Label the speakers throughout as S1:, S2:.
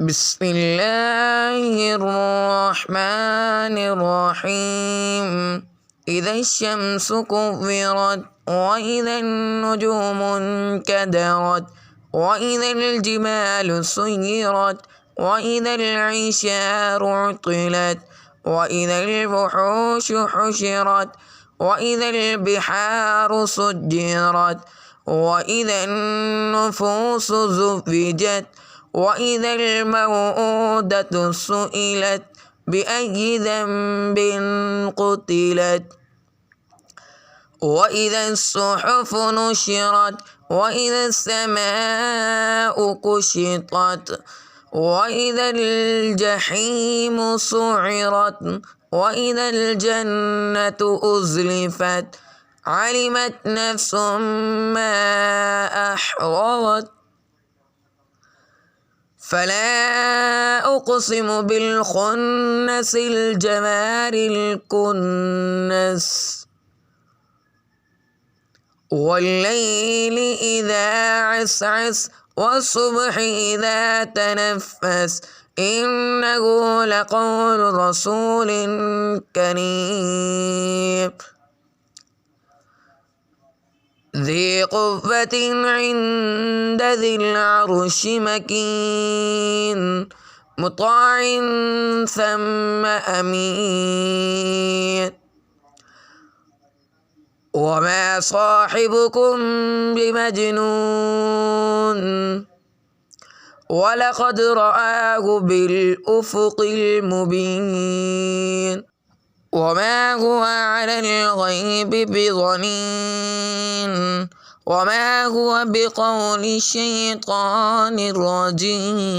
S1: بسم الله الرحمن الرحيم. إذا الشمس كورت وإذا النجوم انكدرت وإذا الجبال سيرت وإذا العشار عطلت وإذا الوحوش حشرت وإذا البحار سجرت وإذا النفوس زوجت وإذا الموءودة سئلت بأي ذنب قتلت وإذا الصحف نشرت وإذا السماء كشطت وإذا الجحيم سعرت وإذا الجنة أزلفت علمت نفس ما أحضرت. فلا أقسم بالخنس الجوار الكنس والليل إذا عسعس والصبح إذا تنفس إنه لقول رسول كريم ذي قوة عند ذي العرش مكين مطاع ثم أمين وما صاحبكم بمجنون ولقد رآه بالأفق المبين وما هو على الغيب بضنين وما هو بقول الشيطان الرجيم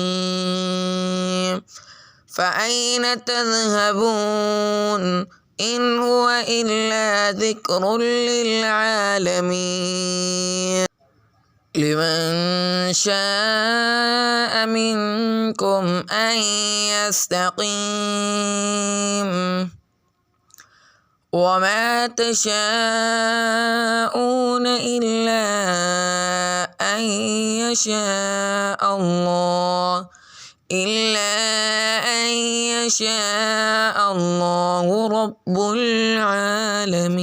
S1: فأين تذهبون إن هو إلا ذكر للعالمين لمن شاء منكم أن يستقيم وما تشاءون إلا أن يشاء الله رب العالمين.